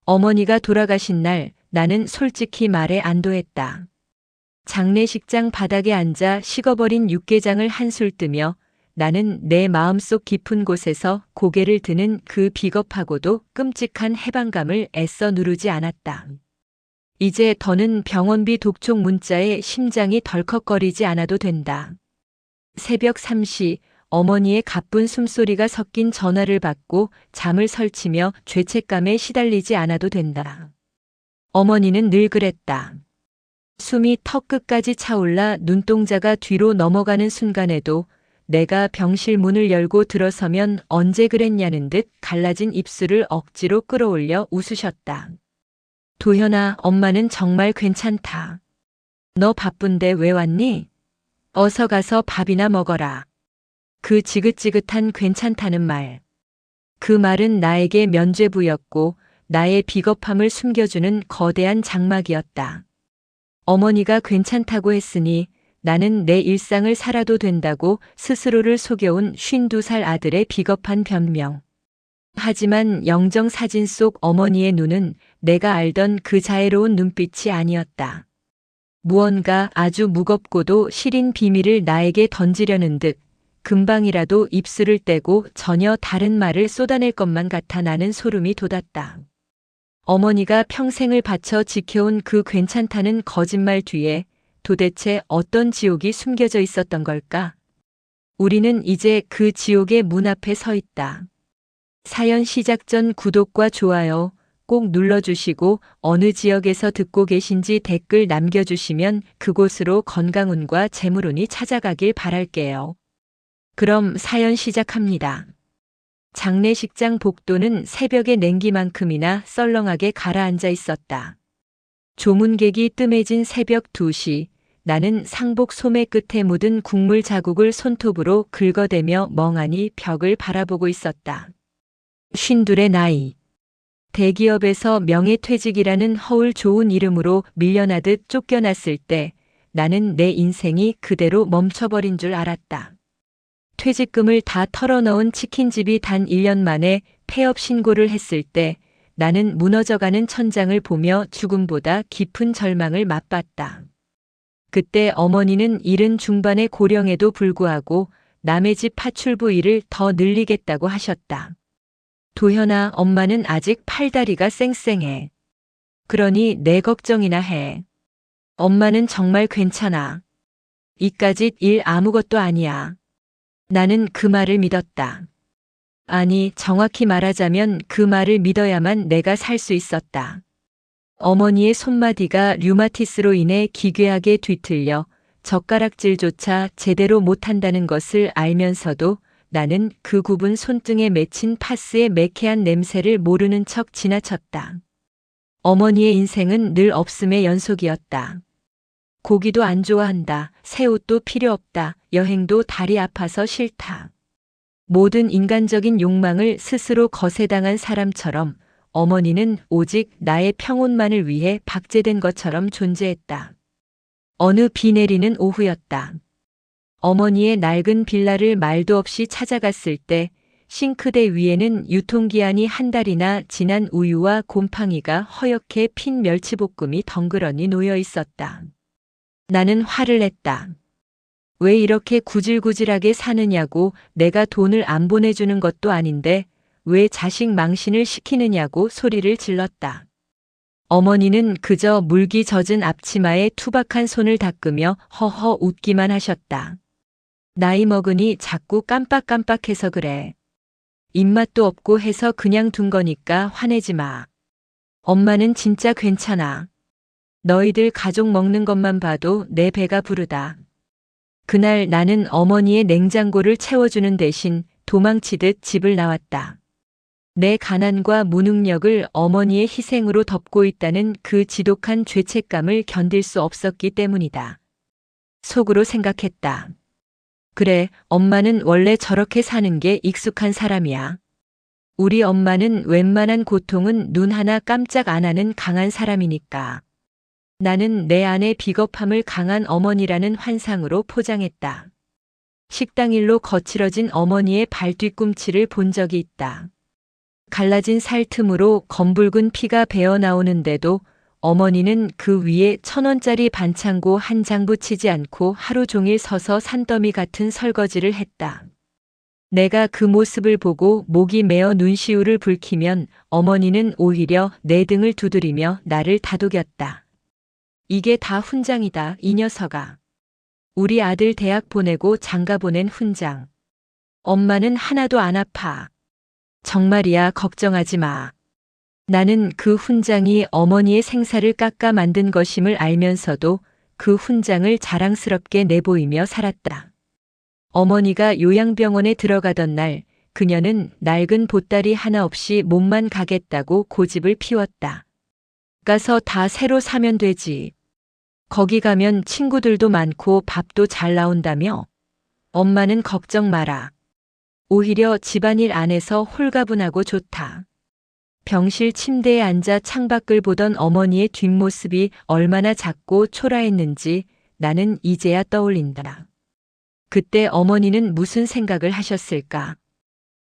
어머니가 돌아가신 날 나는 솔직히 말해 안도했다. 장례식장 바닥에 앉아 식어버린 육개장을 한술 뜨며 나는 내 마음속 깊은 곳에서 고개를 드는 그 비겁하고도 끔찍한 해방감을 애써 누르지 않았다. 이제 더는 병원비 독촉 문자에 심장이 덜컥거리지 않아도 된다. 새벽 3시 어머니의 가쁜 숨소리가 섞인 전화를 받고 잠을 설치며 죄책감에 시달리지 않아도 된다. 어머니는 늘 그랬다. 숨이 턱끝까지 차올라 눈동자가 뒤로 넘어가는 순간에도 내가 병실 문을 열고 들어서면 언제 그랬냐는 듯 갈라진 입술을 억지로 끌어올려 웃으셨다. 도현아, 엄마는 정말 괜찮다. 너 바쁜데 왜 왔니? 어서 가서 밥이나 먹어라. 그 지긋지긋한 괜찮다는 말. 그 말은 나에게 면죄부였고 나의 비겁함을 숨겨주는 거대한 장막이었다. 어머니가 괜찮다고 했으니 나는 내 일상을 살아도 된다고 스스로를 속여온 52살 아들의 비겁한 변명. 하지만 영정 사진 속 어머니의 눈은 내가 알던 그 자애로운 눈빛이 아니었다. 무언가 아주 무겁고도 시린 비밀을 나에게 던지려는 듯 금방이라도 입술을 떼고 전혀 다른 말을 쏟아낼 것만 같아 나는 소름이 돋았다. 어머니가 평생을 바쳐 지켜온 그 괜찮다는 거짓말 뒤에 도대체 어떤 지옥이 숨겨져 있었던 걸까? 우리는 이제 그 지옥의 문 앞에 서 있다. 사연 시작 전 구독과 좋아요 꼭 눌러주시고 어느 지역에서 듣고 계신지 댓글 남겨주시면 그곳으로 건강운과 재물운이 찾아가길 바랄게요. 그럼 사연 시작합니다. 장례식장 복도는 새벽의 냉기만큼이나 썰렁하게 가라앉아 있었다. 조문객이 뜸해진 새벽 2시, 나는 상복 소매 끝에 묻은 국물 자국을 손톱으로 긁어대며 멍하니 벽을 바라보고 있었다. 52의 나이. 대기업에서 명예퇴직이라는 허울 좋은 이름으로 밀려나듯 쫓겨났을 때 나는 내 인생이 그대로 멈춰버린 줄 알았다. 퇴직금을 다 털어넣은 치킨집이 단 1년 만에 폐업 신고를 했을 때 나는 무너져가는 천장을 보며 죽음보다 깊은 절망을 맛봤다. 그때 어머니는 70 중반의 고령에도 불구하고 남의 집 파출부 일을 더 늘리겠다고 하셨다. 도현아, 엄마는 아직 팔다리가 쌩쌩해. 그러니 내 걱정이나 해. 엄마는 정말 괜찮아. 이까짓 일 아무것도 아니야. 나는 그 말을 믿었다. 아니, 정확히 말하자면 그 말을 믿어야만 내가 살 수 있었다. 어머니의 손마디가 류마티스로 인해 기괴하게 뒤틀려 젓가락질조차 제대로 못한다는 것을 알면서도 나는 그 굽은 손등에 맺힌 파스의 매캐한 냄새를 모르는 척 지나쳤다. 어머니의 인생은 늘 없음의 연속이었다. 고기도 안 좋아한다. 새 옷도 필요 없다. 여행도 다리 아파서 싫다. 모든 인간적인 욕망을 스스로 거세당한 사람처럼 어머니는 오직 나의 평온만을 위해 박제된 것처럼 존재했다. 어느 비 내리는 오후였다. 어머니의 낡은 빌라를 말도 없이 찾아갔을 때 싱크대 위에는 유통기한이 한 달이나 지난 우유와 곰팡이가 허옇게 핀 멸치볶음이 덩그러니 놓여 있었다. 나는 화를 냈다. 왜 이렇게 구질구질하게 사느냐고, 내가 돈을 안 보내주는 것도 아닌데 왜 자식 망신을 시키느냐고 소리를 질렀다. 어머니는 그저 물기 젖은 앞치마에 투박한 손을 닦으며 허허 웃기만 하셨다. 나이 먹으니 자꾸 깜빡깜빡해서 그래. 입맛도 없고 해서 그냥 둔 거니까 화내지 마. 엄마는 진짜 괜찮아. 너희들 가족 먹는 것만 봐도 내 배가 부르다. 그날 나는 어머니의 냉장고를 채워주는 대신 도망치듯 집을 나왔다. 내 가난과 무능력을 어머니의 희생으로 덮고 있다는 그 지독한 죄책감을 견딜 수 없었기 때문이다. 속으로 생각했다. 그래, 엄마는 원래 저렇게 사는 게 익숙한 사람이야. 우리 엄마는 웬만한 고통은 눈 하나 깜짝 안 하는 강한 사람이니까. 나는 내 안의 비겁함을 강한 어머니라는 환상으로 포장했다. 식당 일로 거칠어진 어머니의 발 뒤꿈치를 본 적이 있다. 갈라진 살 틈으로 검붉은 피가 배어 나오는데도 어머니는 그 위에 1,000원짜리 반창고 한 장 붙이지 않고 하루 종일 서서 산더미 같은 설거지를 했다. 내가 그 모습을 보고 목이 메어 눈시울을 붉히면 어머니는 오히려 내 등을 두드리며 나를 다독였다. 이게 다 훈장이다, 이 녀석아. 우리 아들 대학 보내고 장가 보낸 훈장. 엄마는 하나도 안 아파. 정말이야, 걱정하지 마. 나는 그 훈장이 어머니의 생사를 깎아 만든 것임을 알면서도 그 훈장을 자랑스럽게 내보이며 살았다. 어머니가 요양병원에 들어가던 날, 그녀는 낡은 보따리 하나 없이 몸만 가겠다고 고집을 피웠다. 가서 다 새로 사면 되지. 거기 가면 친구들도 많고 밥도 잘 나온다며. 엄마는 걱정 마라. 오히려 집안일 안 해서 홀가분하고 좋다. 병실 침대에 앉아 창밖을 보던 어머니의 뒷모습이 얼마나 작고 초라했는지 나는 이제야 떠올린다. 그때 어머니는 무슨 생각을 하셨을까?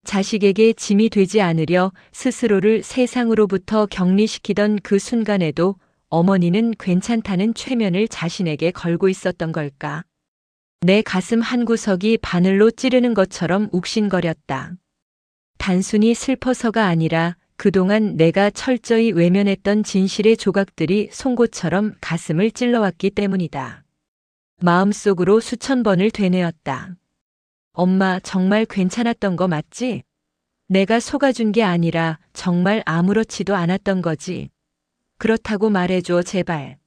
자식에게 짐이 되지 않으려 스스로를 세상으로부터 격리시키던 그 순간에도 어머니는 괜찮다는 최면을 자신에게 걸고 있었던 걸까? 내 가슴 한구석이 바늘로 찌르는 것처럼 욱신거렸다. 단순히 슬퍼서가 아니라 그동안 내가 철저히 외면했던 진실의 조각들이 송곳처럼 가슴을 찔러왔기 때문이다. 마음속으로 수천 번을 되뇌었다. 엄마, 정말 괜찮았던 거 맞지? 내가 속아준 게 아니라 정말 아무렇지도 않았던 거지. 그렇다고 말해줘, 제발.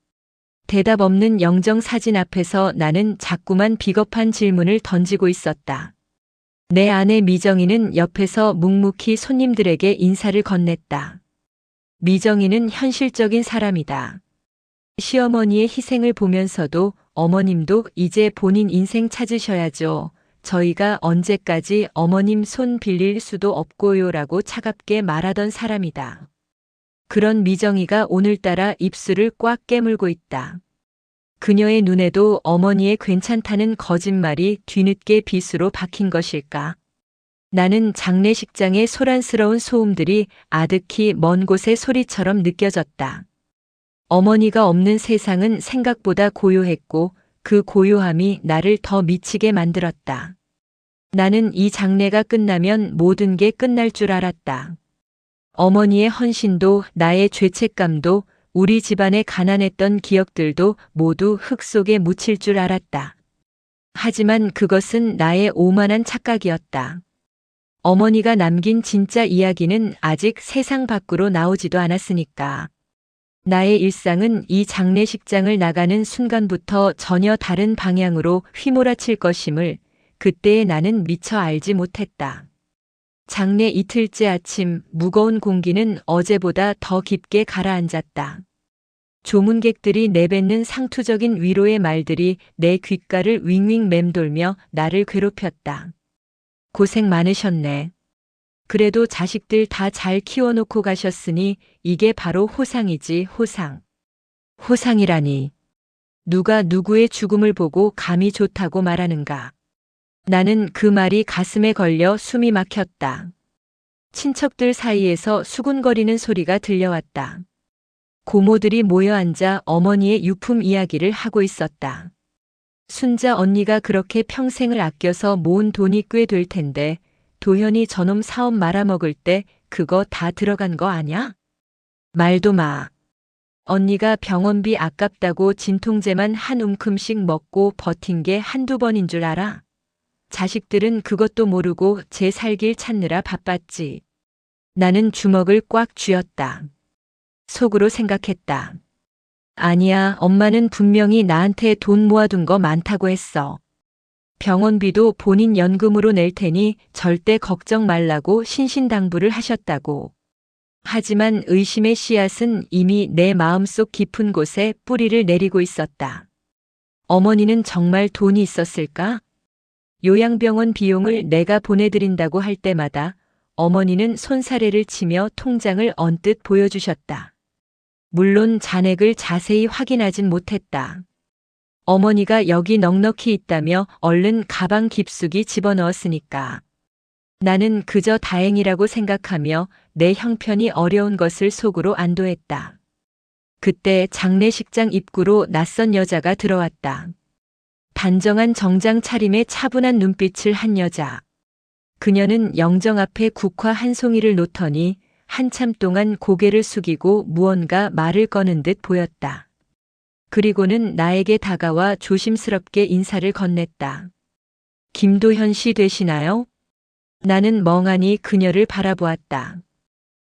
대답 없는 영정사진 앞에서 나는 자꾸만 비겁한 질문을 던지고 있었다. 내 아내 미정이는 옆에서 묵묵히 손님들에게 인사를 건넸다. 미정이는 현실적인 사람이다. 시어머니의 희생을 보면서도 어머님도 이제 본인 인생 찾으셔야죠. 저희가 언제까지 어머님 손 빌릴 수도 없고요라고 차갑게 말하던 사람이다. 그런 미정이가 오늘따라 입술을 꽉 깨물고 있다. 그녀의 눈에도 어머니의 괜찮다는 거짓말이 뒤늦게 빗으로 박힌 것일까? 나는 장례식장의 소란스러운 소음들이 아득히 먼 곳의 소리처럼 느껴졌다. 어머니가 없는 세상은 생각보다 고요했고 그 고요함이 나를 더 미치게 만들었다. 나는 이 장례가 끝나면 모든 게 끝날 줄 알았다. 어머니의 헌신도 나의 죄책감도 우리 집안의 가난했던 기억들도 모두 흙 속에 묻힐 줄 알았다. 하지만 그것은 나의 오만한 착각이었다. 어머니가 남긴 진짜 이야기는 아직 세상 밖으로 나오지도 않았으니까. 나의 일상은 이 장례식장을 나가는 순간부터 전혀 다른 방향으로 휘몰아칠 것임을 그때의 나는 미처 알지 못했다. 장례 이틀째 아침, 무거운 공기는 어제보다 더 깊게 가라앉았다. 조문객들이 내뱉는 상투적인 위로의 말들이 내 귓가를 윙윙 맴돌며 나를 괴롭혔다. 고생 많으셨네. 그래도 자식들 다 잘 키워놓고 가셨으니 이게 바로 호상이지, 호상. 호상이라니. 누가 누구의 죽음을 보고 감히 좋다고 말하는가. 나는 그 말이 가슴에 걸려 숨이 막혔다. 친척들 사이에서 수군거리는 소리가 들려왔다. 고모들이 모여 앉아 어머니의 유품 이야기를 하고 있었다. 순자 언니가 그렇게 평생을 아껴서 모은 돈이 꽤 될 텐데 도현이 저놈 사업 말아먹을 때 그거 다 들어간 거 아냐? 말도 마. 언니가 병원비 아깝다고 진통제만 한 움큼씩 먹고 버틴 게 한두 번인 줄 알아? 자식들은 그것도 모르고 제 살길 찾느라 바빴지. 나는 주먹을 꽉 쥐었다. 속으로 생각했다. 아니야, 엄마는 분명히 나한테 돈 모아둔 거 많다고 했어. 병원비도 본인 연금으로 낼 테니 절대 걱정 말라고 신신당부를 하셨다고. 하지만 의심의 씨앗은 이미 내 마음속 깊은 곳에 뿌리를 내리고 있었다. 어머니는 정말 돈이 있었을까? 요양병원 비용을 내가 보내드린다고 할 때마다 어머니는 손사래를 치며 통장을 언뜻 보여주셨다. 물론 잔액을 자세히 확인하진 못했다. 어머니가 여기 넉넉히 있다며 얼른 가방 깊숙이 집어넣었으니까. 나는 그저 다행이라고 생각하며 내 형편이 어려운 것을 속으로 안도했다. 그때 장례식장 입구로 낯선 여자가 들어왔다. 단정한 정장 차림에 차분한 눈빛을 한 여자. 그녀는 영정 앞에 국화 한 송이를 놓더니 한참 동안 고개를 숙이고 무언가 말을 꺼는 듯 보였다. 그리고는 나에게 다가와 조심스럽게 인사를 건넸다. 김도현 씨 되시나요? 나는 멍하니 그녀를 바라보았다.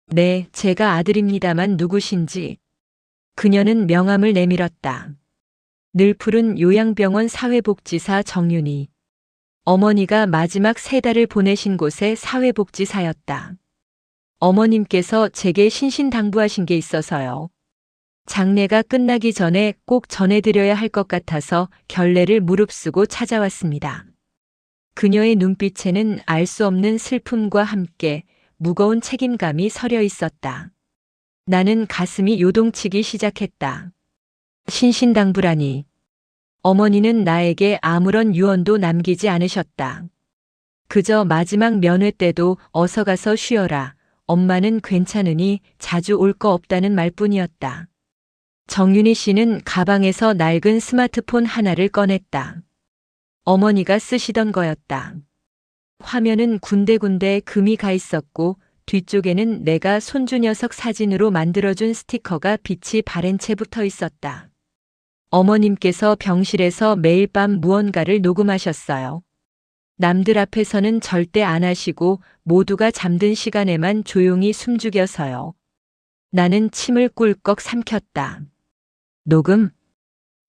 네, 제가 아들입니다만 누구신지. 그녀는 명함을 내밀었다. 늘 푸른 요양병원 사회복지사 정윤희. 어머니가 마지막 3달을 보내신 곳의 사회복지사였다. 어머님께서 제게 신신당부하신 게 있어서요. 장례가 끝나기 전에 꼭 전해드려야 할 것 같아서 결례를 무릅쓰고 찾아왔습니다. 그녀의 눈빛에는 알 수 없는 슬픔과 함께 무거운 책임감이 서려 있었다. 나는 가슴이 요동치기 시작했다. 신신당부라니. 어머니는 나에게 아무런 유언도 남기지 않으셨다. 그저 마지막 면회 때도 어서 가서 쉬어라. 엄마는 괜찮으니 자주 올 거 없다는 말뿐이었다. 정윤희 씨는 가방에서 낡은 스마트폰 하나를 꺼냈다. 어머니가 쓰시던 거였다. 화면은 군데군데 금이 가 있었고 뒤쪽에는 내가 손주 녀석 사진으로 만들어준 스티커가 빛이 바랜 채 붙어 있었다. 어머님께서 병실에서 매일 밤 무언가를 녹음하셨어요. 남들 앞에서는 절대 안 하시고 모두가 잠든 시간에만 조용히 숨죽여서요. 나는 침을 꿀꺽 삼켰다. 녹음?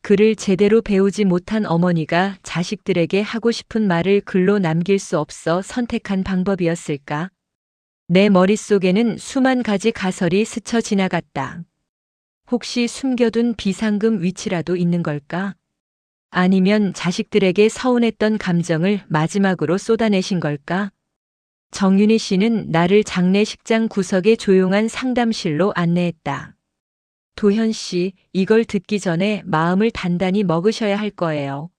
글을 제대로 배우지 못한 어머니가 자식들에게 하고 싶은 말을 글로 남길 수 없어 선택한 방법이었을까? 내 머릿속에는 수만 가지 가설이 스쳐 지나갔다. 혹시 숨겨둔 비상금 위치라도 있는 걸까? 아니면 자식들에게 서운했던 감정을 마지막으로 쏟아내신 걸까? 정윤희 씨는 나를 장례식장 구석의 조용한 상담실로 안내했다. 도현 씨, 이걸 듣기 전에 마음을 단단히 먹으셔야 할 거예요.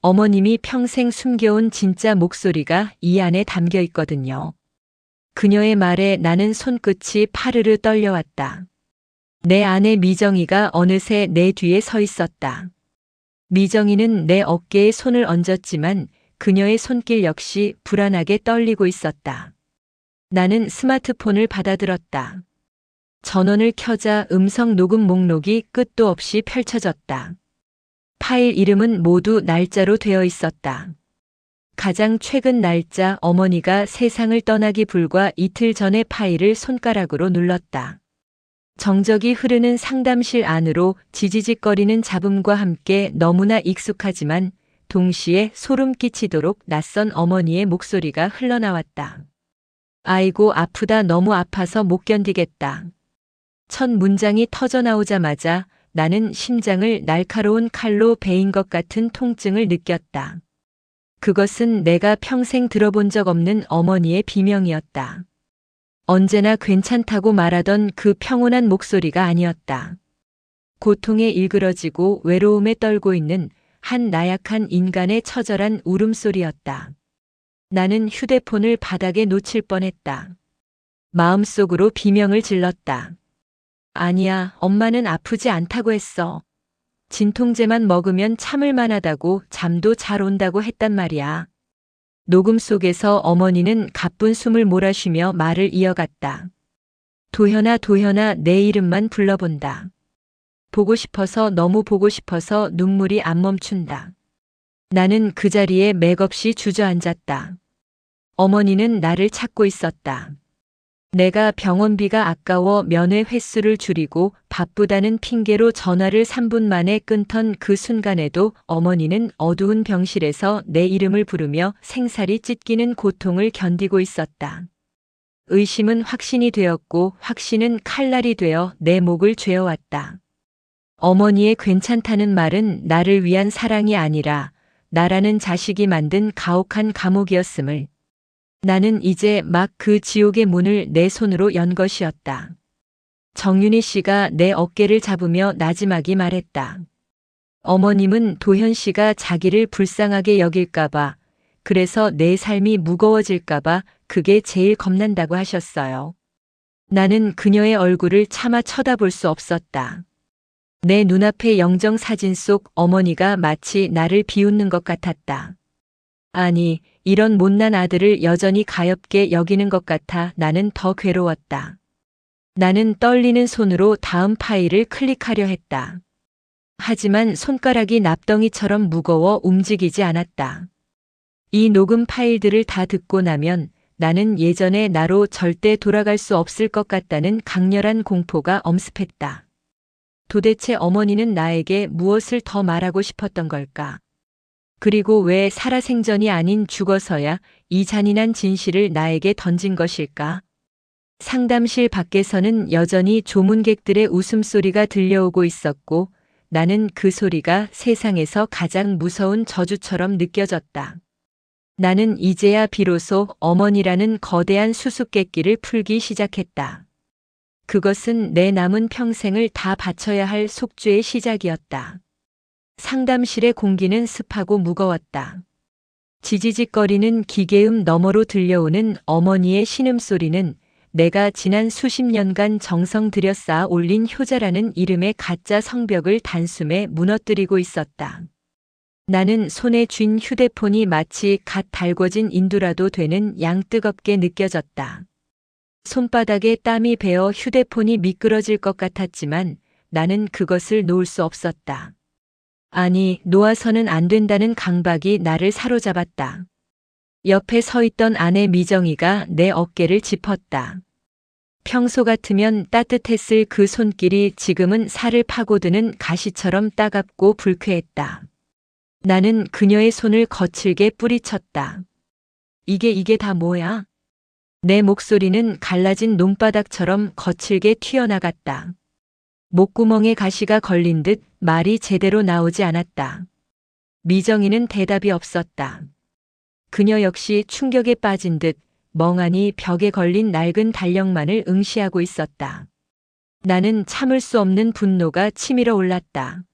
어머님이 평생 숨겨온 진짜 목소리가 이 안에 담겨 있거든요. 그녀의 말에 나는 손끝이 파르르 떨려왔다. 내 아내 미정이가 어느새 내 뒤에 서 있었다. 미정이는 내 어깨에 손을 얹었지만 그녀의 손길 역시 불안하게 떨리고 있었다. 나는 스마트폰을 받아들었다. 전원을 켜자 음성 녹음 목록이 끝도 없이 펼쳐졌다. 파일 이름은 모두 날짜로 되어 있었다. 가장 최근 날짜 어머니가 세상을 떠나기 불과 이틀 전의 파일을 손가락으로 눌렀다. 정적이 흐르는 상담실 안으로 지지직거리는 잡음과 함께 너무나 익숙하지만 동시에 소름 끼치도록 낯선 어머니의 목소리가 흘러나왔다. 아이고 아프다 너무 아파서 못 견디겠다. 첫 문장이 터져나오자마자 나는 심장을 날카로운 칼로 베인 것 같은 통증을 느꼈다. 그것은 내가 평생 들어본 적 없는 어머니의 비명이었다. 언제나 괜찮다고 말하던 그 평온한 목소리가 아니었다. 고통에 일그러지고 외로움에 떨고 있는 한 나약한 인간의 처절한 울음소리였다. 나는 휴대폰을 바닥에 놓칠 뻔했다. 마음속으로 비명을 질렀다. 아니야, 엄마는 아프지 않다고 했어. 진통제만 먹으면 참을 만하다고 잠도 잘 온다고 했단 말이야. 녹음 속에서 어머니는 가쁜 숨을 몰아쉬며 말을 이어갔다. 도현아, 도현아, 내 이름만 불러본다. 보고 싶어서 너무 보고 싶어서 눈물이 안 멈춘다. 나는 그 자리에 맥없이 주저앉았다. 어머니는 나를 찾고 있었다. 내가 병원비가 아까워 면회 횟수를 줄이고 바쁘다는 핑계로 전화를 3분 만에 끊던 그 순간에도 어머니는 어두운 병실에서 내 이름을 부르며 생살이 찢기는 고통을 견디고 있었다. 의심은 확신이 되었고 확신은 칼날이 되어 내 목을 죄어왔다. 어머니의 괜찮다는 말은 나를 위한 사랑이 아니라 나라는 자식이 만든 가혹한 감옥이었음을. 나는 이제 막 그 지옥의 문을 내 손으로 연 것이었다. 정윤희 씨가 내 어깨를 잡으며 나지막이 말했다. 어머님은 도현 씨가 자기를 불쌍하게 여길까봐 그래서 내 삶이 무거워질까봐 그게 제일 겁난다고 하셨어요. 나는 그녀의 얼굴을 차마 쳐다볼 수 없었다. 내 눈앞의 영정 사진 속 어머니가 마치 나를 비웃는 것 같았다. 아니, 이런 못난 아들을 여전히 가엾게 여기는 것 같아 나는 더 괴로웠다. 나는 떨리는 손으로 다음 파일을 클릭하려 했다. 하지만 손가락이 납덩이처럼 무거워 움직이지 않았다. 이 녹음 파일들을 다 듣고 나면 나는 예전의 나로 절대 돌아갈 수 없을 것 같다는 강렬한 공포가 엄습했다. 도대체 어머니는 나에게 무엇을 더 말하고 싶었던 걸까? 그리고 왜 살아생전이 아닌 죽어서야 이 잔인한 진실을 나에게 던진 것일까? 상담실 밖에서는 여전히 조문객들의 웃음소리가 들려오고 있었고 나는 그 소리가 세상에서 가장 무서운 저주처럼 느껴졌다. 나는 이제야 비로소 어머니라는 거대한 수수께끼를 풀기 시작했다. 그것은 내 남은 평생을 다 바쳐야 할 속죄의 시작이었다. 상담실의 공기는 습하고 무거웠다. 지지직거리는 기계음 너머로 들려오는 어머니의 신음소리는 내가 지난 수십 년간 정성 들여 쌓아 올린 효자라는 이름의 가짜 성벽을 단숨에 무너뜨리고 있었다. 나는 손에 쥔 휴대폰이 마치 갓 달궈진 인두라도 되는 양 뜨겁게 느껴졌다. 손바닥에 땀이 배어 휴대폰이 미끄러질 것 같았지만 나는 그것을 놓을 수 없었다. 아니, 놓아서는 안 된다는 강박이 나를 사로잡았다. 옆에 서 있던 아내 미정이가 내 어깨를 짚었다. 평소 같으면 따뜻했을 그 손길이 지금은 살을 파고드는 가시처럼 따갑고 불쾌했다. 나는 그녀의 손을 거칠게 뿌리쳤다. 이게 다 뭐야? 내 목소리는 갈라진 논바닥처럼 거칠게 튀어나갔다. 목구멍에 가시가 걸린 듯 말이 제대로 나오지 않았다. 미정이는 대답이 없었다. 그녀 역시 충격에 빠진 듯 멍하니 벽에 걸린 낡은 달력만을 응시하고 있었다. 나는 참을 수 없는 분노가 치밀어 올랐다.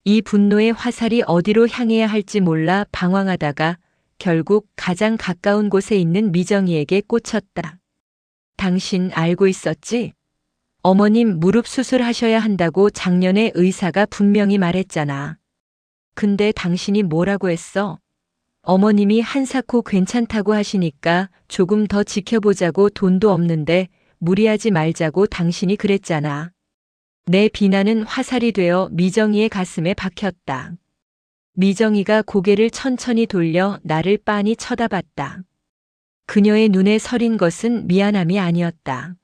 이 분노의 화살이 어디로 향해야 할지 몰라 방황하다가 결국 가장 가까운 곳에 있는 미정이에게 꽂혔다. 당신 알고 있었지? 어머님 무릎 수술하셔야 한다고 작년에 의사가 분명히 말했잖아. 근데 당신이 뭐라고 했어? 어머님이 한사코 괜찮다고 하시니까 조금 더 지켜보자고 돈도 없는데 무리하지 말자고 당신이 그랬잖아. 내 비난은 화살이 되어 미정이의 가슴에 박혔다. 미정이가 고개를 천천히 돌려 나를 빤히 쳐다봤다. 그녀의 눈에 서린 것은 미안함이 아니었다.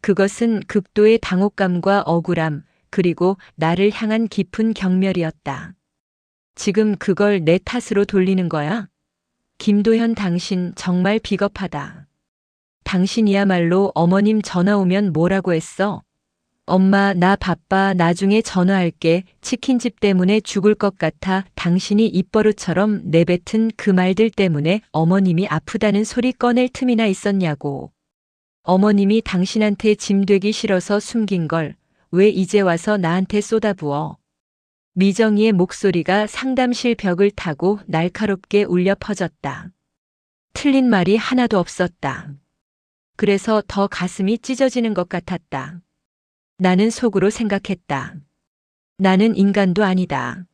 그것은 극도의 당혹감과 억울함, 그리고 나를 향한 깊은 경멸이었다. 지금 그걸 내 탓으로 돌리는 거야? 김도현, 당신 정말 비겁하다. 당신이야말로 어머님 전화 오면 뭐라고 했어? 엄마, 나 바빠. 나중에 전화할게. 치킨집 때문에 죽을 것 같아. 당신이 입버릇처럼 내뱉은 그 말들 때문에 어머님이 아프다는 소리 꺼낼 틈이나 있었냐고. 어머님이 당신한테 짐 되기 싫어서 숨긴 걸 왜 이제 와서 나한테 쏟아부어. 미정이의 목소리가 상담실 벽을 타고 날카롭게 울려 퍼졌다. 틀린 말이 하나도 없었다. 그래서 더 가슴이 찢어지는 것 같았다. 나는 속으로 생각했다. 나는 인간도 아니다.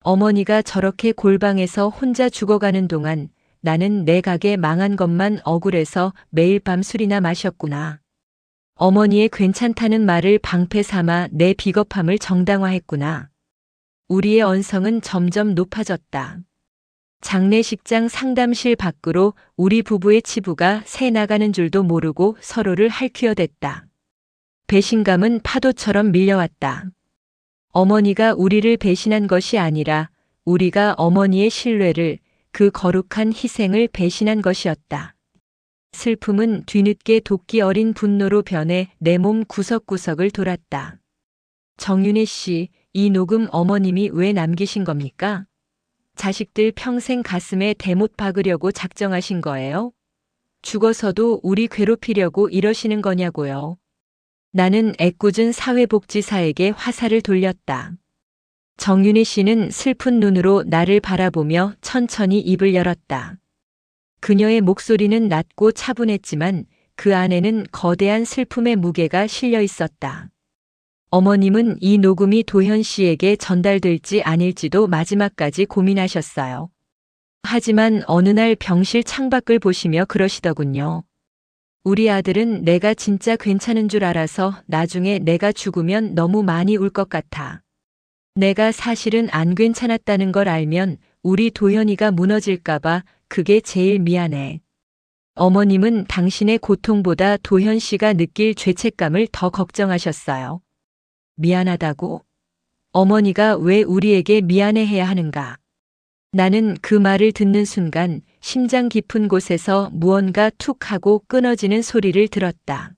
어머니가 저렇게 골방에서 혼자 죽어가는 동안 나는 내 가게 망한 것만 억울해서 매일 밤 술이나 마셨구나. 어머니의 괜찮다는 말을 방패 삼아 내 비겁함을 정당화했구나. 우리의 언성은 점점 높아졌다. 장례식장 상담실 밖으로 우리 부부의 치부가 새 나가는 줄도 모르고 서로를 할퀴어댔다. 배신감은 파도처럼 밀려왔다. 어머니가 우리를 배신한 것이 아니라 우리가 어머니의 신뢰를, 그 거룩한 희생을 배신한 것이었다. 슬픔은 뒤늦게 도끼 어린 분노로 변해 내 몸 구석구석을 돌았다. 정윤혜 씨, 이 녹음 어머님이 왜 남기신 겁니까? 자식들 평생 가슴에 대못 박으려고 작정하신 거예요? 죽어서도 우리 괴롭히려고 이러시는 거냐고요. 나는 애꿎은 사회복지사에게 화살을 돌렸다. 정윤희 씨는 슬픈 눈으로 나를 바라보며 천천히 입을 열었다. 그녀의 목소리는 낮고 차분했지만 그 안에는 거대한 슬픔의 무게가 실려 있었다. 어머님은 이 녹음이 도현 씨에게 전달될지 아닐지도 마지막까지 고민하셨어요. 하지만 어느 날 병실 창밖을 보시며 그러시더군요. 우리 아들은 내가 진짜 괜찮은 줄 알아서 나중에 내가 죽으면 너무 많이 울 것 같아. 내가 사실은 안 괜찮았다는 걸 알면 우리 도현이가 무너질까봐 그게 제일 미안해. 어머님은 당신의 고통보다 도현 씨가 느낄 죄책감을 더 걱정하셨어요. 미안하다고? 어머니가 왜 우리에게 미안해해야 하는가? 나는 그 말을 듣는 순간 심장 깊은 곳에서 무언가 툭 하고 끊어지는 소리를 들었다.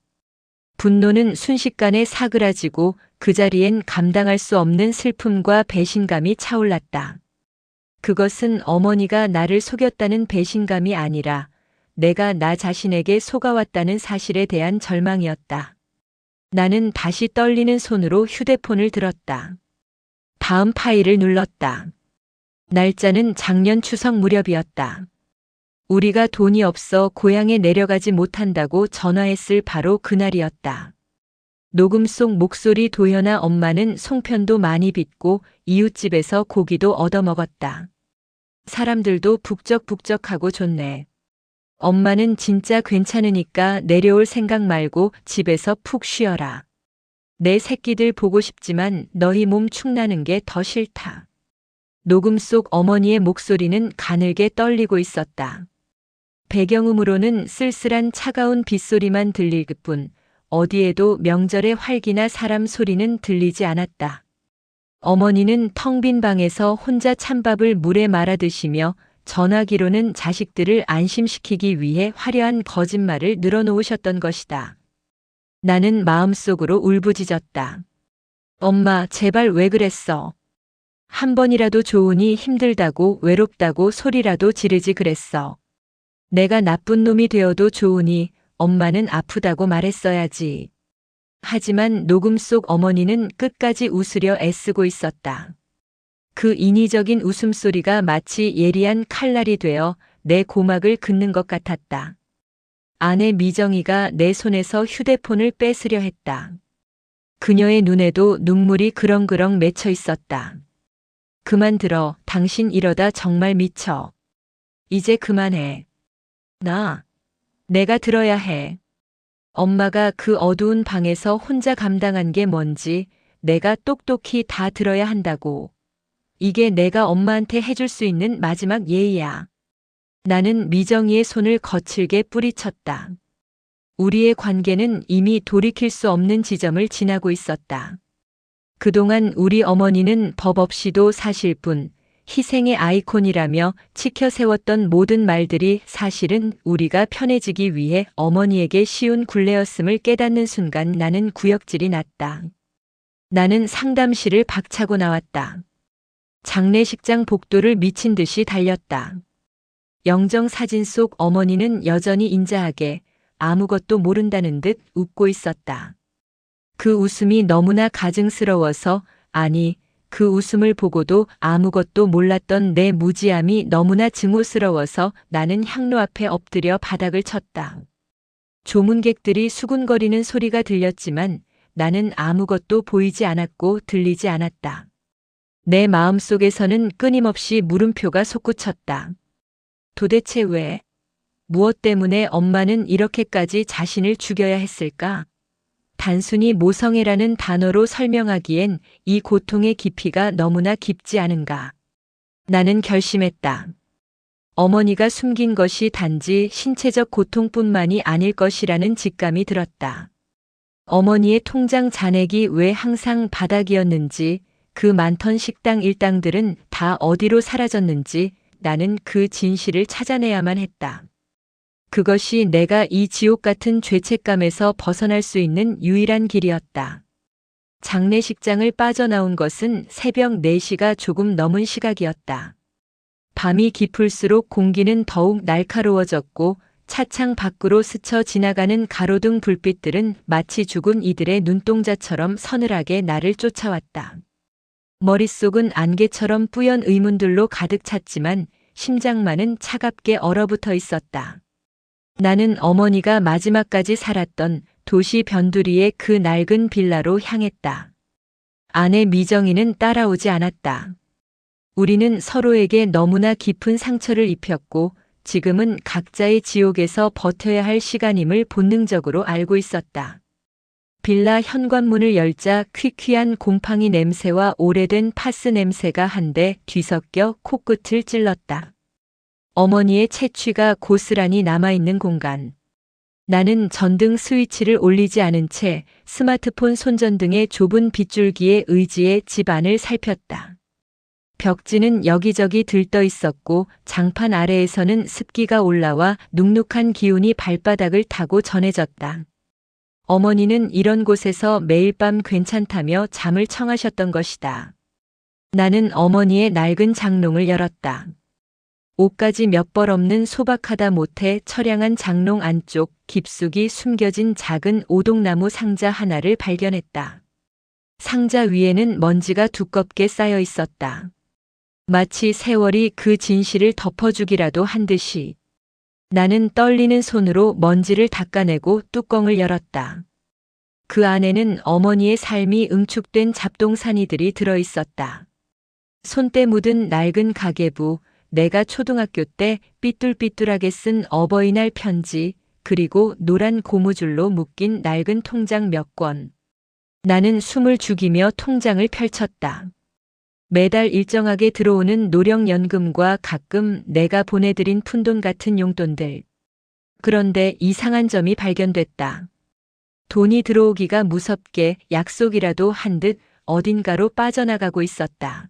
분노는 순식간에 사그라지고 그 자리엔 감당할 수 없는 슬픔과 배신감이 차올랐다. 그것은 어머니가 나를 속였다는 배신감이 아니라 내가 나 자신에게 속아왔다는 사실에 대한 절망이었다. 나는 다시 떨리는 손으로 휴대폰을 들었다. 다음 파일을 눌렀다. 날짜는 작년 추석 무렵이었다. 우리가 돈이 없어 고향에 내려가지 못한다고 전화했을 바로 그날이었다. 녹음 속 목소리 도현아 엄마는 송편도 많이 빚고 이웃집에서 고기도 얻어먹었다. 사람들도 북적북적하고 좋네. 엄마는 진짜 괜찮으니까 내려올 생각 말고 집에서 푹 쉬어라. 내 새끼들 보고 싶지만 너희 몸 축나는 게 더 싫다. 녹음 속 어머니의 목소리는 가늘게 떨리고 있었다. 배경음으로는 쓸쓸한 차가운 빗소리만 들릴 뿐 어디에도 명절의 활기나 사람 소리는 들리지 않았다. 어머니는 텅 빈 방에서 혼자 찬밥을 물에 말아 드시며 전화기로는 자식들을 안심시키기 위해 화려한 거짓말을 늘어놓으셨던 것이다. 나는 마음속으로 울부짖었다. 엄마, 제발 왜 그랬어? 한 번이라도 좋으니 힘들다고 외롭다고 소리라도 지르지 그랬어. 내가 나쁜 놈이 되어도 좋으니 엄마는 아프다고 말했어야지. 하지만 녹음 속 어머니는 끝까지 웃으려 애쓰고 있었다. 그 인위적인 웃음소리가 마치 예리한 칼날이 되어 내 고막을 긋는 것 같았다. 아내 미정이가 내 손에서 휴대폰을 뺏으려 했다. 그녀의 눈에도 눈물이 그렁그렁 맺혀 있었다. 그만 들어. 당신 이러다 정말 미쳐. 이제 그만해. 내가 들어야 해. 엄마가 그 어두운 방에서 혼자 감당한 게 뭔지 내가 똑똑히 다 들어야 한다고. 이게 내가 엄마한테 해줄 수 있는 마지막 예의야. 나는 미정이의 손을 거칠게 뿌리쳤다. 우리의 관계는 이미 돌이킬 수 없는 지점을 지나고 있었다. 그동안 우리 어머니는 법 없이도 사실뿐 희생의 아이콘이라며 치켜 세웠던 모든 말들이 사실은 우리가 편해지기 위해 어머니에게 씌운 굴레였음을 깨닫는 순간 나는 구역질이 났다. 나는 상담실을 박차고 나왔다. 장례식장 복도를 미친 듯이 달렸다. 영정 사진 속 어머니는 여전히 인자하게 아무것도 모른다는 듯 웃고 있었다. 그 웃음이 너무나 가증스러워서, 아니, 그 웃음을 보고도 아무것도 몰랐던 내 무지함이 너무나 증오스러워서 나는 향로 앞에 엎드려 바닥을 쳤다. 조문객들이 수군거리는 소리가 들렸지만 나는 아무것도 보이지 않았고 들리지 않았다. 내 마음속에서는 끊임없이 물음표가 솟구쳤다. 도대체 왜? 무엇 때문에 엄마는 이렇게까지 자신을 죽여야 했을까? 단순히 모성애라는 단어로 설명하기엔 이 고통의 깊이가 너무나 깊지 않은가. 나는 결심했다. 어머니가 숨긴 것이 단지 신체적 고통뿐만이 아닐 것이라는 직감이 들었다. 어머니의 통장 잔액이 왜 항상 바닥이었는지, 그 많던 식당 일당들은 다 어디로 사라졌는지 나는 그 진실을 찾아내야만 했다. 그것이 내가 이 지옥 같은 죄책감에서 벗어날 수 있는 유일한 길이었다. 장례식장을 빠져나온 것은 새벽 4시가 조금 넘은 시각이었다. 밤이 깊을수록 공기는 더욱 날카로워졌고 차창 밖으로 스쳐 지나가는 가로등 불빛들은 마치 죽은 이들의 눈동자처럼 서늘하게 나를 쫓아왔다. 머릿속은 안개처럼 뿌연 의문들로 가득 찼지만 심장만은 차갑게 얼어붙어 있었다. 나는 어머니가 마지막까지 살았던 도시 변두리의 그 낡은 빌라로 향했다. 아내 미정이는 따라오지 않았다. 우리는 서로에게 너무나 깊은 상처를 입혔고 지금은 각자의 지옥에서 버텨야 할 시간임을 본능적으로 알고 있었다. 빌라 현관문을 열자 퀴퀴한 곰팡이 냄새와 오래된 파스 냄새가 한데 뒤섞여 코끝을 찔렀다. 어머니의 채취가 고스란히 남아있는 공간. 나는 전등 스위치를 올리지 않은 채 스마트폰 손전등의 좁은 빗줄기에 의지해 집 안을 살폈다. 벽지는 여기저기 들떠 있었고 장판 아래에서는 습기가 올라와 눅눅한 기운이 발바닥을 타고 전해졌다. 어머니는 이런 곳에서 매일 밤 괜찮다며 잠을 청하셨던 것이다. 나는 어머니의 낡은 장롱을 열었다. 옷가지 몇 벌 없는 소박하다 못해 처량한 장롱 안쪽 깊숙이 숨겨진 작은 오동나무 상자 하나를 발견했다. 상자 위에는 먼지가 두껍게 쌓여 있었다. 마치 세월이 그 진실을 덮어주기라도 한 듯이. 나는 떨리는 손으로 먼지를 닦아내고 뚜껑을 열었다. 그 안에는 어머니의 삶이 응축된 잡동사니들이 들어 있었다. 손때 묻은 낡은 가계부, 내가 초등학교 때 삐뚤삐뚤하게 쓴 어버이날 편지, 그리고 노란 고무줄로 묶인 낡은 통장 몇 권. 나는 숨을 죽이며 통장을 펼쳤다. 매달 일정하게 들어오는 노령연금과 가끔 내가 보내드린 푼돈 같은 용돈들. 그런데 이상한 점이 발견됐다. 돈이 들어오기가 무섭게 약속이라도 한 듯 어딘가로 빠져나가고 있었다.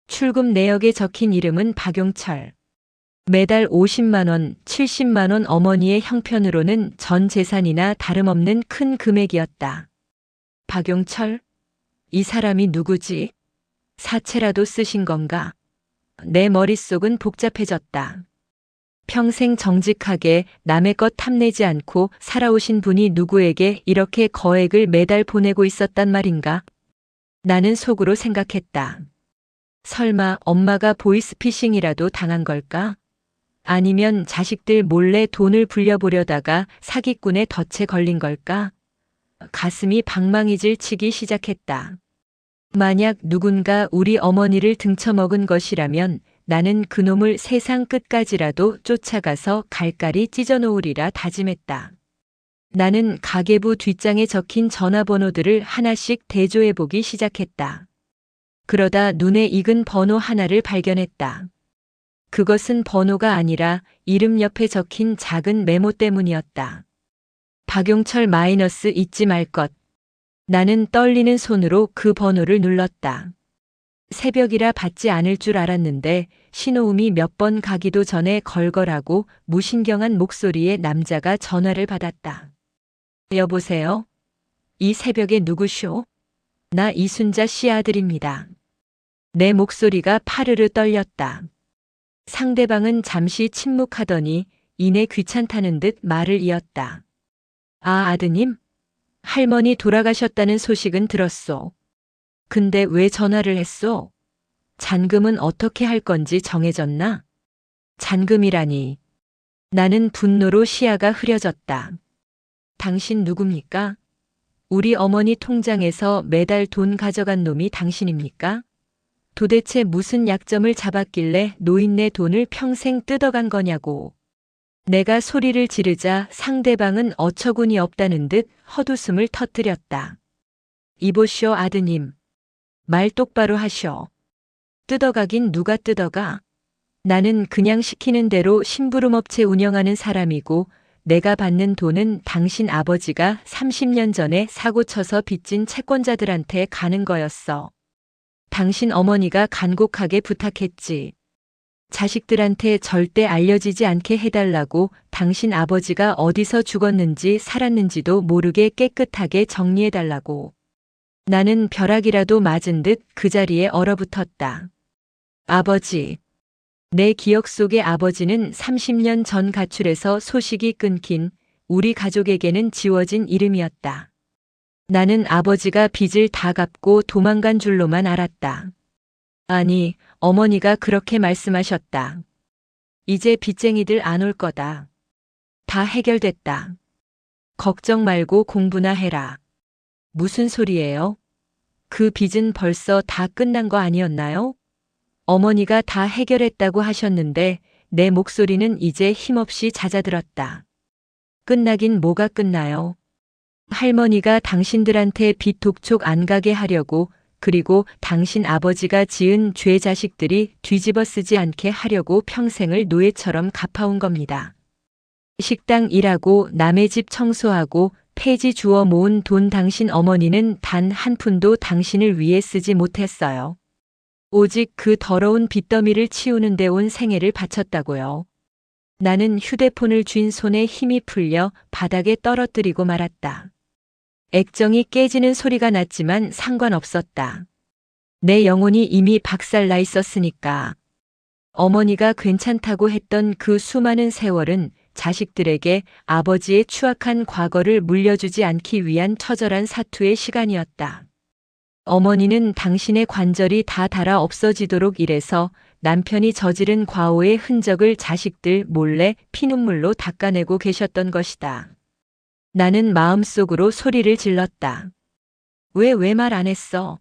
출금 내역에 적힌 이름은 박용철. 매달 50만 원, 70만 원 어머니의 형편으로는 전 재산이나 다름없는 큰 금액이었다. 박용철? 이 사람이 누구지? 사채라도 쓰신 건가? 내 머릿속은 복잡해졌다. 평생 정직하게 남의 것 탐내지 않고 살아오신 분이 누구에게 이렇게 거액을 매달 보내고 있었단 말인가? 나는 속으로 생각했다. 설마 엄마가 보이스피싱이라도 당한 걸까? 아니면 자식들 몰래 돈을 불려보려다가 사기꾼의 덫에 걸린 걸까? 가슴이 방망이질 치기 시작했다. 만약 누군가 우리 어머니를 등쳐먹은 것이라면 나는 그놈을 세상 끝까지라도 쫓아가서 갈갈이 찢어놓으리라 다짐했다. 나는 가계부 뒷장에 적힌 전화번호들을 하나씩 대조해보기 시작했다. 그러다 눈에 익은 번호 하나를 발견했다. 그것은 번호가 아니라 이름 옆에 적힌 작은 메모 때문이었다. 박용철 마이너스 잊지 말 것. 나는 떨리는 손으로 그 번호를 눌렀다. 새벽이라 받지 않을 줄 알았는데 신호음이 몇 번 가기도 전에 걸걸하고 무신경한 목소리의 남자가 전화를 받았다. 여보세요? 이 새벽에 누구쇼? 나 이순자 씨 아들입니다. 내 목소리가 파르르 떨렸다. 상대방은 잠시 침묵하더니 이내 귀찮다는 듯 말을 이었다. 아, 아드님? 할머니 돌아가셨다는 소식은 들었소. 근데 왜 전화를 했소? 잔금은 어떻게 할 건지 정해졌나? 잔금이라니. 나는 분노로 시야가 흐려졌다. 당신 누굽니까? 우리 어머니 통장에서 매달 돈 가져간 놈이 당신입니까? 도대체 무슨 약점을 잡았길래 노인네 돈을 평생 뜯어간 거냐고. 내가 소리를 지르자 상대방은 어처구니 없다는 듯 헛웃음을 터뜨렸다. 이보시오 아드님. 말 똑바로 하시오. 뜯어가긴 누가 뜯어가? 나는 그냥 시키는 대로 심부름업체 운영하는 사람이고 내가 받는 돈은 당신 아버지가 30년 전에 사고 쳐서 빚진 채권자들한테 가는 거였어. 당신 어머니가 간곡하게 부탁했지. 자식들한테 절대 알려지지 않게 해달라고 당신 아버지가 어디서 죽었는지 살았는지도 모르게 깨끗하게 정리해달라고. 나는 벼락이라도 맞은 듯 그 자리에 얼어붙었다. 아버지. 내 기억 속의 아버지는 30년 전 가출해서 소식이 끊긴 우리 가족에게는 지워진 이름이었다. 나는 아버지가 빚을 다 갚고 도망간 줄로만 알았다. 아니, 어머니가 그렇게 말씀하셨다. 이제 빚쟁이들 안 올 거다. 다 해결됐다. 걱정 말고 공부나 해라. 무슨 소리예요? 그 빚은 벌써 다 끝난 거 아니었나요? 어머니가 다 해결했다고 하셨는데 내 목소리는 이제 힘없이 잦아들었다. 끝나긴 뭐가 끝나요? 할머니가 당신들한테 빚 독촉 안 가게 하려고, 그리고 당신 아버지가 지은 죄 자식들이 뒤집어 쓰지 않게 하려고 평생을 노예처럼 갚아온 겁니다. 식당 일하고 남의 집 청소하고 폐지 주워 모은 돈 당신 어머니는 단 한 푼도 당신을 위해 쓰지 못했어요. 오직 그 더러운 빚더미를 치우는 데 온 생애를 바쳤다고요. 나는 휴대폰을 쥔 손에 힘이 풀려 바닥에 떨어뜨리고 말았다. 액정이 깨지는 소리가 났지만 상관없었다. 내 영혼이 이미 박살나 있었으니까. 어머니가 괜찮다고 했던 그 수많은 세월은 자식들에게 아버지의 추악한 과거를 물려주지 않기 위한 처절한 사투의 시간이었다. 어머니는 당신의 관절이 다 닳아 없어지도록 일해서 남편이 저지른 과오의 흔적을 자식들 몰래 피눈물로 닦아내고 계셨던 것이다. 나는 마음속으로 소리를 질렀다. 왜 말 안 했어?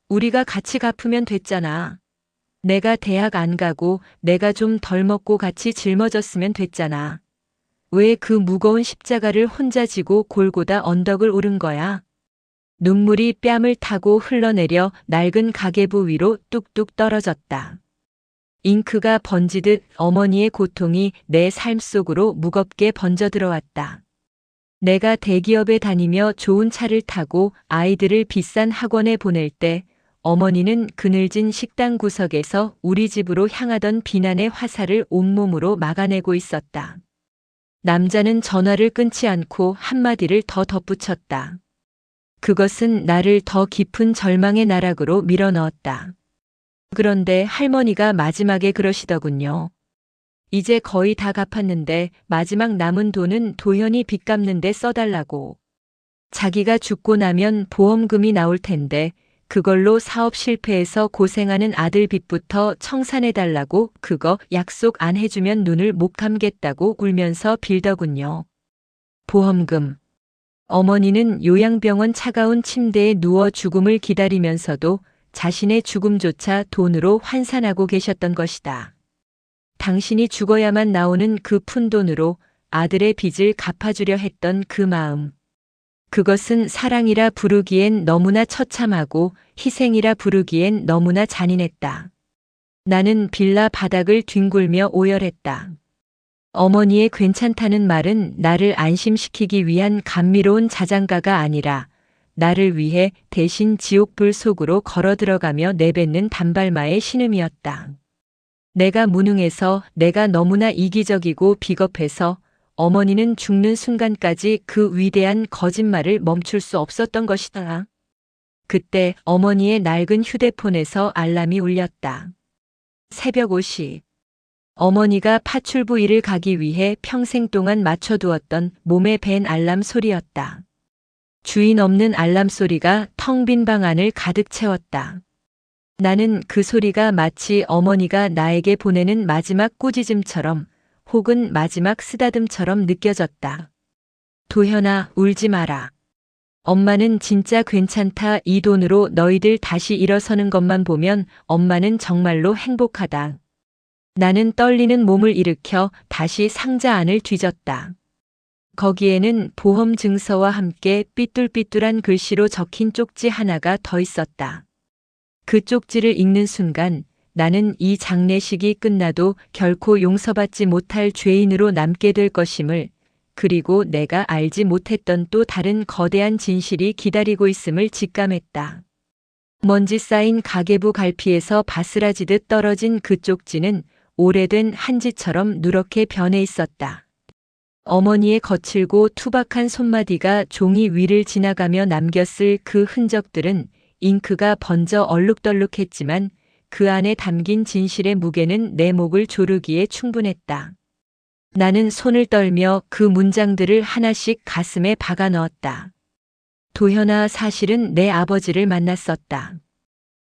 우리가 같이 갚으면 됐잖아. 내가 대학 안 가고 내가 좀 덜 먹고 같이 짊어졌으면 됐잖아. 왜 그 무거운 십자가를 혼자 지고 골고다 언덕을 오른 거야? 눈물이 뺨을 타고 흘러내려 낡은 가계부 위로 뚝뚝 떨어졌다. 잉크가 번지듯 어머니의 고통이 내 삶 속으로 무겁게 번져 들어왔다. 내가 대기업에 다니며 좋은 차를 타고 아이들을 비싼 학원에 보낼 때 어머니는 그늘진 식당 구석에서 우리 집으로 향하던 비난의 화살을 온몸으로 막아내고 있었다. 남자는 전화를 끊지 않고 한마디를 더 덧붙였다. 그것은 나를 더 깊은 절망의 나락으로 밀어넣었다. 그런데 할머니가 마지막에 그러시더군요. 이제 거의 다 갚았는데 마지막 남은 돈은 도현이 빚 갚는 데 써달라고. 자기가 죽고 나면 보험금이 나올 텐데 그걸로 사업 실패해서 고생하는 아들 빚부터 청산해달라고 그거 약속 안 해주면 눈을 못 감겠다고 울면서 빌더군요. 보험금. 어머니는 요양병원 차가운 침대에 누워 죽음을 기다리면서도 자신의 죽음조차 돈으로 환산하고 계셨던 것이다. 당신이 죽어야만 나오는 그 푼돈으로 아들의 빚을 갚아주려 했던 그 마음. 그것은 사랑이라 부르기엔 너무나 처참하고 희생이라 부르기엔 너무나 잔인했다. 나는 빌라 바닥을 뒹굴며 오열했다. 어머니의 괜찮다는 말은 나를 안심시키기 위한 감미로운 자장가가 아니라 나를 위해 대신 지옥불 속으로 걸어 들어가며 내뱉는 단발마의 신음이었다. 내가 무능해서, 내가 너무나 이기적이고 비겁해서 어머니는 죽는 순간까지 그 위대한 거짓말을 멈출 수 없었던 것이다. 그때 어머니의 낡은 휴대폰에서 알람이 울렸다. 새벽 5시. 어머니가 파출부 일을 가기 위해 평생 동안 맞춰두었던 몸에 밴 알람 소리였다. 주인 없는 알람 소리가 텅 빈 방 안을 가득 채웠다. 나는 그 소리가 마치 어머니가 나에게 보내는 마지막 꾸짖음처럼 혹은 마지막 쓰다듬처럼 느껴졌다. 도현아, 울지 마라. 엄마는 진짜 괜찮다. 이 돈으로 너희들 다시 일어서는 것만 보면 엄마는 정말로 행복하다. 나는 떨리는 몸을 일으켜 다시 상자 안을 뒤졌다. 거기에는 보험 증서와 함께 삐뚤삐뚤한 글씨로 적힌 쪽지 하나가 더 있었다. 그 쪽지를 읽는 순간 나는 이 장례식이 끝나도 결코 용서받지 못할 죄인으로 남게 될 것임을, 그리고 내가 알지 못했던 또 다른 거대한 진실이 기다리고 있음을 직감했다. 먼지 쌓인 가계부 갈피에서 바스라지듯 떨어진 그 쪽지는 오래된 한지처럼 누렇게 변해 있었다. 어머니의 거칠고 투박한 손마디가 종이 위를 지나가며 남겼을 그 흔적들은 잉크가 번져 얼룩덜룩했지만 그 안에 담긴 진실의 무게는 내 목을 조르기에 충분했다. 나는 손을 떨며 그 문장들을 하나씩 가슴에 박아 넣었다. 도현아, 사실은 내 아버지를 만났었다.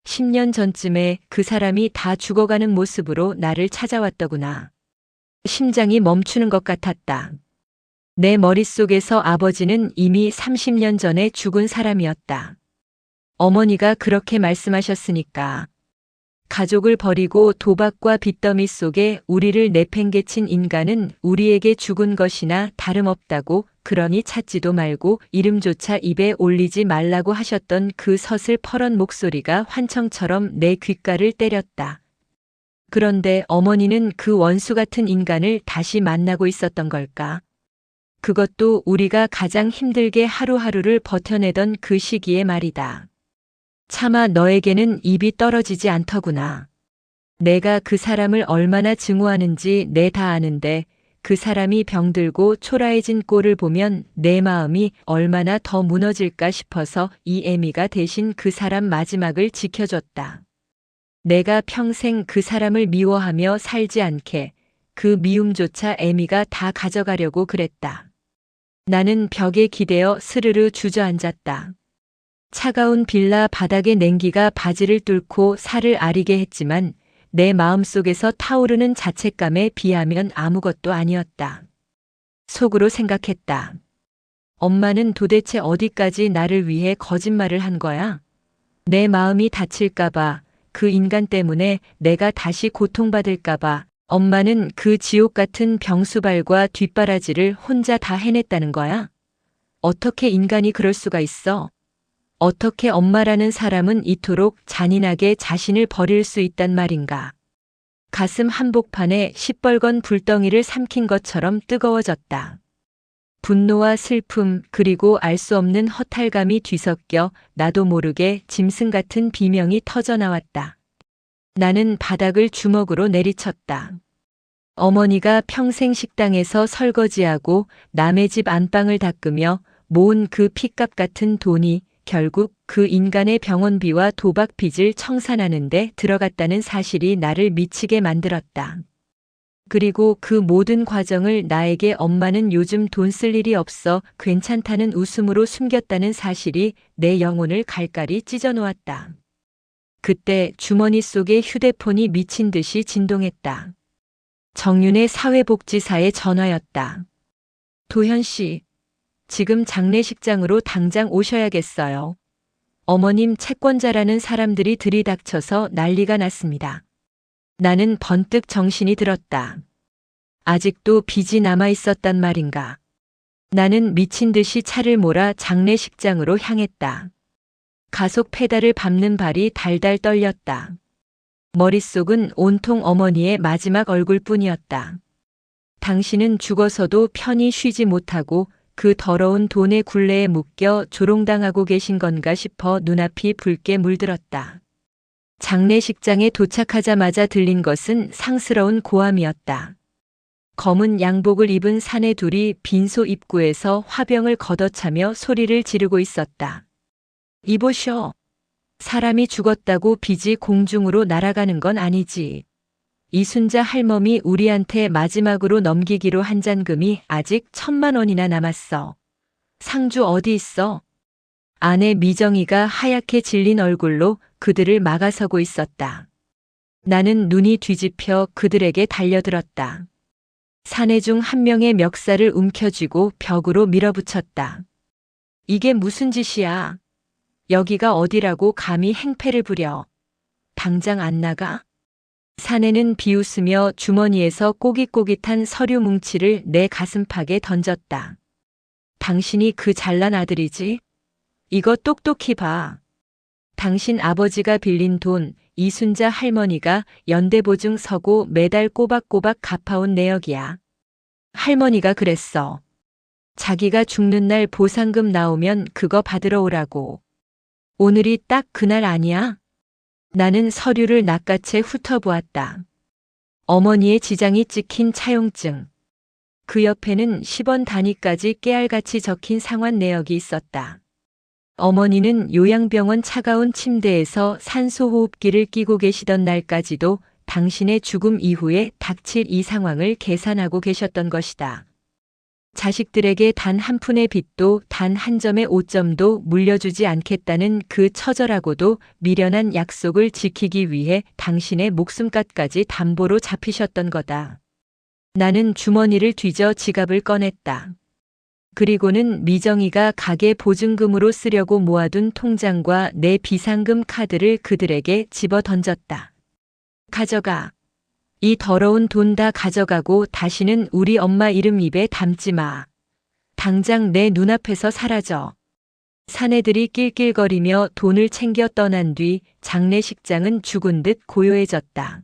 10년 전쯤에 그 사람이 다 죽어가는 모습으로 나를 찾아왔더구나. 심장이 멈추는 것 같았다. 내 머릿속에서 아버지는 이미 30년 전에 죽은 사람이었다. 어머니가 그렇게 말씀하셨으니까. 가족을 버리고 도박과 빚더미 속에 우리를 내팽개친 인간은 우리에게 죽은 것이나 다름없다고, 그러니 찾지도 말고 이름조차 입에 올리지 말라고 하셨던 그 서슬퍼런 목소리가 환청처럼 내 귓가를 때렸다. 그런데 어머니는 그 원수 같은 인간을 다시 만나고 있었던 걸까? 그것도 우리가 가장 힘들게 하루하루를 버텨내던 그 시기에 말이다. 차마 너에게는 입이 떨어지지 않더구나. 내가 그 사람을 얼마나 증오하는지 내 다 아는데 그 사람이 병들고 초라해진 꼴을 보면 내 마음이 얼마나 더 무너질까 싶어서 이 애미가 대신 그 사람 마지막을 지켜줬다. 내가 평생 그 사람을 미워하며 살지 않게 그 미움조차 애미가 다 가져가려고 그랬다. 나는 벽에 기대어 스르르 주저앉았다. 차가운 빌라 바닥의 냉기가 바지를 뚫고 살을 아리게 했지만 내 마음속에서 타오르는 자책감에 비하면 아무것도 아니었다. 속으로 생각했다. 엄마는 도대체 어디까지 나를 위해 거짓말을 한 거야? 내 마음이 다칠까봐, 그 인간 때문에 내가 다시 고통받을까봐 엄마는 그 지옥 같은 병수발과 뒷바라지를 혼자 다 해냈다는 거야? 어떻게 인간이 그럴 수가 있어? 어떻게 엄마라는 사람은 이토록 잔인하게 자신을 버릴 수 있단 말인가. 가슴 한복판에 시뻘건 불덩이를 삼킨 것처럼 뜨거워졌다. 분노와 슬픔, 그리고 알 수 없는 허탈감이 뒤섞여 나도 모르게 짐승 같은 비명이 터져나왔다. 나는 바닥을 주먹으로 내리쳤다. 어머니가 평생 식당에서 설거지하고 남의 집 안방을 닦으며 모은 그 핏값 같은 돈이 결국 그 인간의 병원비와 도박 빚을 청산하는 데 들어갔다는 사실이 나를 미치게 만들었다. 그리고 그 모든 과정을 나에게 엄마는 요즘 돈 쓸 일이 없어 괜찮다는 웃음으로 숨겼다는 사실이 내 영혼을 갈갈이 찢어놓았다. 그때 주머니 속에 휴대폰이 미친 듯이 진동했다. 정윤의 사회복지사의 전화였다. 도현 씨, 지금 장례식장으로 당장 오셔야겠어요. 어머님 채권자라는 사람들이 들이닥쳐서 난리가 났습니다. 나는 번뜩 정신이 들었다. 아직도 빚이 남아 있었단 말인가. 나는 미친 듯이 차를 몰아 장례식장으로 향했다. 가속 페달을 밟는 발이 달달 떨렸다. 머릿속은 온통 어머니의 마지막 얼굴뿐이었다. 당신은 죽어서도 편히 쉬지 못하고 그 더러운 돈의 굴레에 묶여 조롱당하고 계신 건가 싶어 눈앞이 붉게 물들었다. 장례식장에 도착하자마자 들린 것은 상스러운 고함이었다. 검은 양복을 입은 사내 둘이 빈소 입구에서 화병을 걷어차며 소리를 지르고 있었다. 이보쇼. 사람이 죽었다고 빚이 공중으로 날아가는 건 아니지. 이순자 할멈이 우리한테 마지막으로 넘기기로 한 잔금이 아직 1,000만 원이나 남았어. 상주 어디 있어? 아내 미정이가 하얗게 질린 얼굴로 그들을 막아서고 있었다. 나는 눈이 뒤집혀 그들에게 달려들었다. 사내 중 한 명의 멱살을 움켜쥐고 벽으로 밀어붙였다. 이게 무슨 짓이야? 여기가 어디라고 감히 행패를 부려. 당장 안 나가? 사내는 비웃으며 주머니에서 꼬깃꼬깃한 서류 뭉치를 내 가슴팍에 던졌다. 당신이 그 잘난 아들이지? 이거 똑똑히 봐. 당신 아버지가 빌린 돈, 이순자 할머니가 연대보증 서고 매달 꼬박꼬박 갚아온 내역이야. 할머니가 그랬어. 자기가 죽는 날 보상금 나오면 그거 받으러 오라고. 오늘이 딱 그날 아니야? 나는 서류를 낚아채 훑어보았다. 어머니의 지장이 찍힌 차용증. 그 옆에는 10원 단위까지 깨알같이 적힌 상환 내역이 있었다. 어머니는 요양병원 차가운 침대에서 산소호흡기를 끼고 계시던 날까지도 당신의 죽음 이후에 닥칠 이 상황을 계산하고 계셨던 것이다. 자식들에게 단 한 푼의 빚도 단 한 점의 오점도 물려주지 않겠다는 그 처절하고도 미련한 약속을 지키기 위해 당신의 목숨값까지 담보로 잡히셨던 거다. 나는 주머니를 뒤져 지갑을 꺼냈다. 그리고는 미정이가 가게 보증금으로 쓰려고 모아둔 통장과 내 비상금 카드를 그들에게 집어 던졌다. 가져가. 이 더러운 돈 다 가져가고 다시는 우리 엄마 이름 입에 담지 마. 당장 내 눈앞에서 사라져. 사내들이 낄낄거리며 돈을 챙겨 떠난 뒤 장례식장은 죽은 듯 고요해졌다.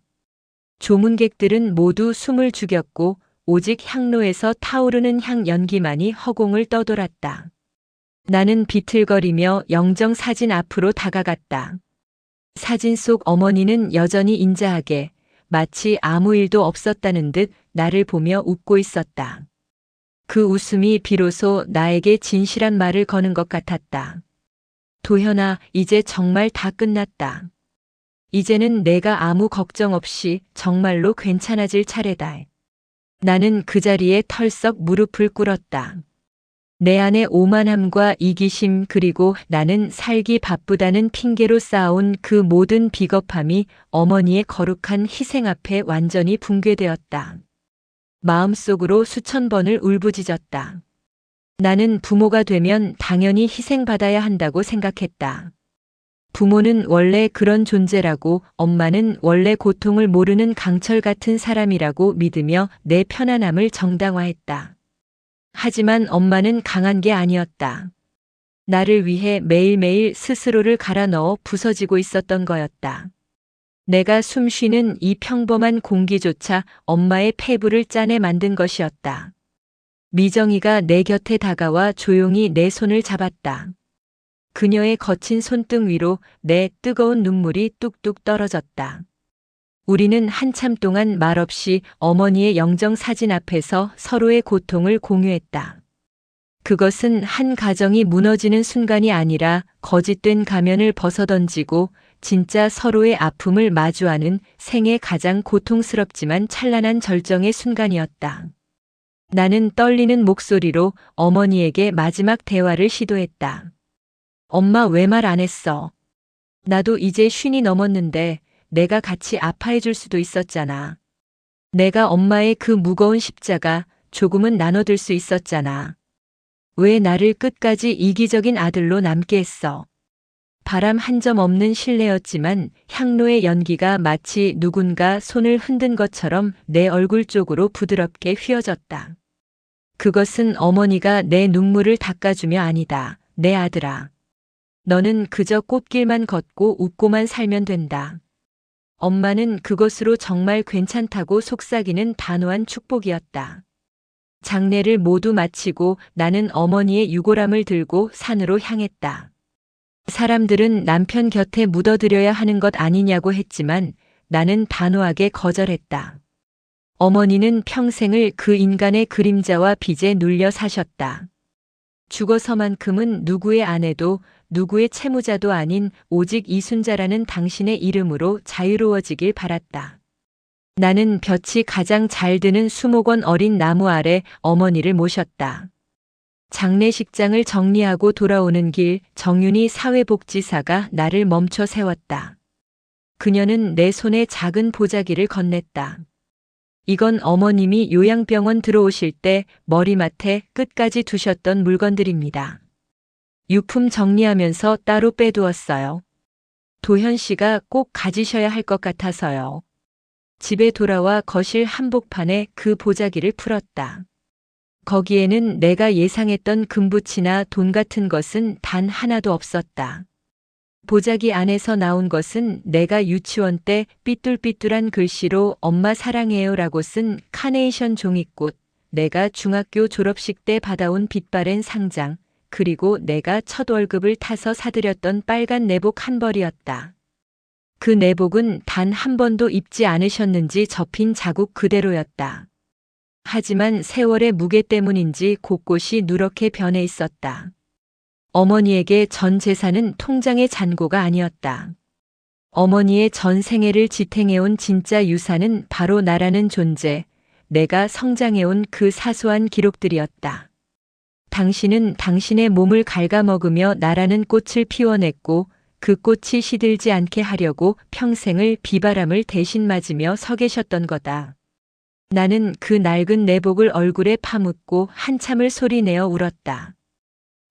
조문객들은 모두 숨을 죽였고 오직 향로에서 타오르는 향 연기만이 허공을 떠돌았다. 나는 비틀거리며 영정 사진 앞으로 다가갔다. 사진 속 어머니는 여전히 인자하게 마치 아무 일도 없었다는 듯 나를 보며 웃고 있었다. 그 웃음이 비로소 나에게 진실한 말을 거는 것 같았다. 도현아, 이제 정말 다 끝났다. 이제는 내가 아무 걱정 없이 정말로 괜찮아질 차례다. 나는 그 자리에 털썩 무릎을 꿇었다. 내 안의 오만함과 이기심 그리고 나는 살기 바쁘다는 핑계로 쌓아온 그 모든 비겁함이 어머니의 거룩한 희생 앞에 완전히 붕괴되었다. 마음속으로 수천 번을 울부짖었다. 나는 부모가 되면 당연히 희생받아야 한다고 생각했다. 부모는 원래 그런 존재라고, 엄마는 원래 고통을 모르는 강철 같은 사람이라고 믿으며 내 편안함을 정당화했다. 하지만 엄마는 강한 게 아니었다. 나를 위해 매일매일 스스로를 갈아 넣어 부서지고 있었던 거였다. 내가 숨쉬는 이 평범한 공기조차 엄마의 폐부를 짜내 만든 것이었다. 미정이가 내 곁에 다가와 조용히 내 손을 잡았다. 그녀의 거친 손등 위로 내 뜨거운 눈물이 뚝뚝 떨어졌다. 우리는 한참 동안 말없이 어머니의 영정 사진 앞에서 서로의 고통을 공유했다. 그것은 한 가정이 무너지는 순간이 아니라 거짓된 가면을 벗어던지고 진짜 서로의 아픔을 마주하는 생애 가장 고통스럽지만 찬란한 절정의 순간이었다. 나는 떨리는 목소리로 어머니에게 마지막 대화를 시도했다. 엄마, 왜 말 안 했어? 나도 이제 50이 넘었는데 내가 같이 아파해 줄 수도 있었잖아. 내가 엄마의 그 무거운 십자가 조금은 나눠들 수 있었잖아. 왜 나를 끝까지 이기적인 아들로 남게 했어? 바람 한 점 없는 실내였지만 향로의 연기가 마치 누군가 손을 흔든 것처럼 내 얼굴 쪽으로 부드럽게 휘어졌다. 그것은 어머니가 내 눈물을 닦아주며 아니다. 내 아들아. 너는 그저 꽃길만 걷고 웃고만 살면 된다. 엄마는 그것으로 정말 괜찮다고 속삭이는 단호한 축복이었다. 장례를 모두 마치고 나는 어머니의 유골함을 들고 산으로 향했다. 사람들은 남편 곁에 묻어드려야 하는 것 아니냐고 했지만 나는 단호하게 거절했다. 어머니는 평생을 그 인간의 그림자와 빚에 눌려 사셨다. 죽어서만큼은 누구의 아내도 누구의 채무자도 아닌 오직 이순자라는 당신의 이름으로 자유로워지길 바랐다. 나는 볕이 가장 잘 드는 수목원 어린 나무 아래 어머니를 모셨다. 장례식장을 정리하고 돌아오는 길 정윤희 사회복지사가 나를 멈춰 세웠다. 그녀는 내 손에 작은 보자기를 건넸다. 이건 어머님이 요양병원 들어오실 때 머리맡에 끝까지 두셨던 물건들입니다. 유품 정리하면서 따로 빼두었어요. 도현 씨가 꼭 가지셔야 할 것 같아서요. 집에 돌아와 거실 한복판에 그 보자기를 풀었다. 거기에는 내가 예상했던 금붙이나 돈 같은 것은 단 하나도 없었다. 보자기 안에서 나온 것은 내가 유치원 때 삐뚤삐뚤한 글씨로 엄마 사랑해요라고 쓴 카네이션 종이꽃, 내가 중학교 졸업식 때 받아온 빛바랜 상장, 그리고 내가 첫 월급을 타서 사들였던 빨간 내복 한 벌이었다. 그 내복은 단 한 번도 입지 않으셨는지 접힌 자국 그대로였다. 하지만 세월의 무게 때문인지 곳곳이 누렇게 변해 있었다. 어머니에게 전 재산은 통장의 잔고가 아니었다. 어머니의 전 생애를 지탱해온 진짜 유산은 바로 나라는 존재, 내가 성장해온 그 사소한 기록들이었다. 당신은 당신의 몸을 갉아먹으며 나라는 꽃을 피워냈고 그 꽃이 시들지 않게 하려고 평생을 비바람을 대신 맞으며 서 계셨던 거다. 나는 그 낡은 내복을 얼굴에 파묻고 한참을 소리내어 울었다.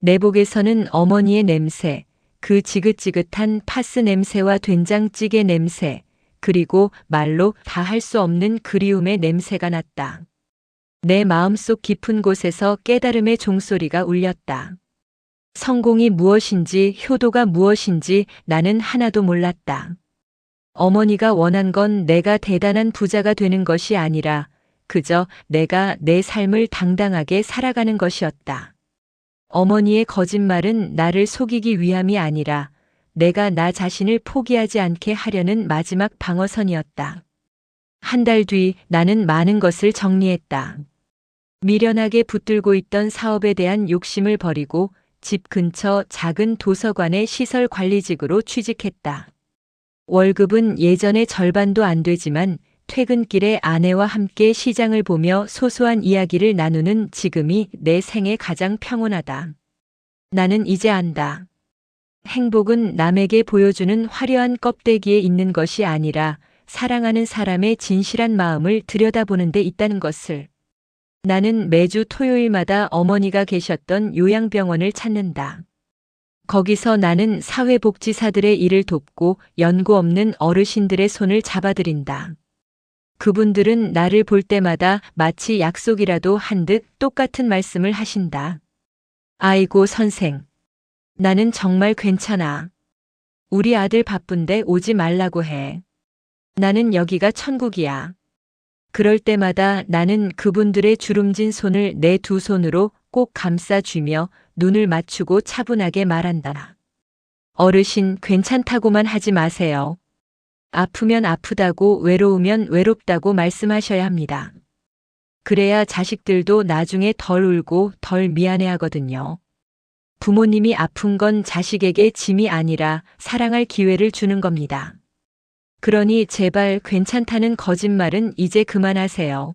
내복에서는 어머니의 냄새, 그 지긋지긋한 파스 냄새와 된장찌개 냄새, 그리고 말로 다 할 수 없는 그리움의 냄새가 났다. 내 마음속 깊은 곳에서 깨달음의 종소리가 울렸다. 성공이 무엇인지, 효도가 무엇인지 나는 하나도 몰랐다. 어머니가 원한 건 내가 대단한 부자가 되는 것이 아니라 그저 내가 내 삶을 당당하게 살아가는 것이었다. 어머니의 거짓말은 나를 속이기 위함이 아니라 내가 나 자신을 포기하지 않게 하려는 마지막 방어선이었다. 한 달 뒤 나는 많은 것을 정리했다. 미련하게 붙들고 있던 사업에 대한 욕심을 버리고 집 근처 작은 도서관의 시설 관리직으로 취직했다. 월급은 예전의 절반도 안 되지만 퇴근길에 아내와 함께 시장을 보며 소소한 이야기를 나누는 지금이 내 생애 가장 평온하다. 나는 이제 안다. 행복은 남에게 보여주는 화려한 껍데기에 있는 것이 아니라 사랑하는 사람의 진실한 마음을 들여다보는 데 있다는 것을. 나는 매주 토요일마다 어머니가 계셨던 요양병원을 찾는다. 거기서 나는 사회복지사들의 일을 돕고 연고 없는 어르신들의 손을 잡아드린다. 그분들은 나를 볼 때마다 마치 약속이라도 한 듯 똑같은 말씀을 하신다. 아이고 선생, 나는 정말 괜찮아. 우리 아들 바쁜데 오지 말라고 해. 나는 여기가 천국이야. 그럴 때마다 나는 그분들의 주름진 손을 내 두 손으로 꼭 감싸쥐며 눈을 맞추고 차분하게 말한다. 어르신, 괜찮다고만 하지 마세요. 아프면 아프다고, 외로우면 외롭다고 말씀하셔야 합니다. 그래야 자식들도 나중에 덜 울고 덜 미안해하거든요. 부모님이 아픈 건 자식에게 짐이 아니라 사랑할 기회를 주는 겁니다. 그러니 제발 괜찮다는 거짓말은 이제 그만하세요.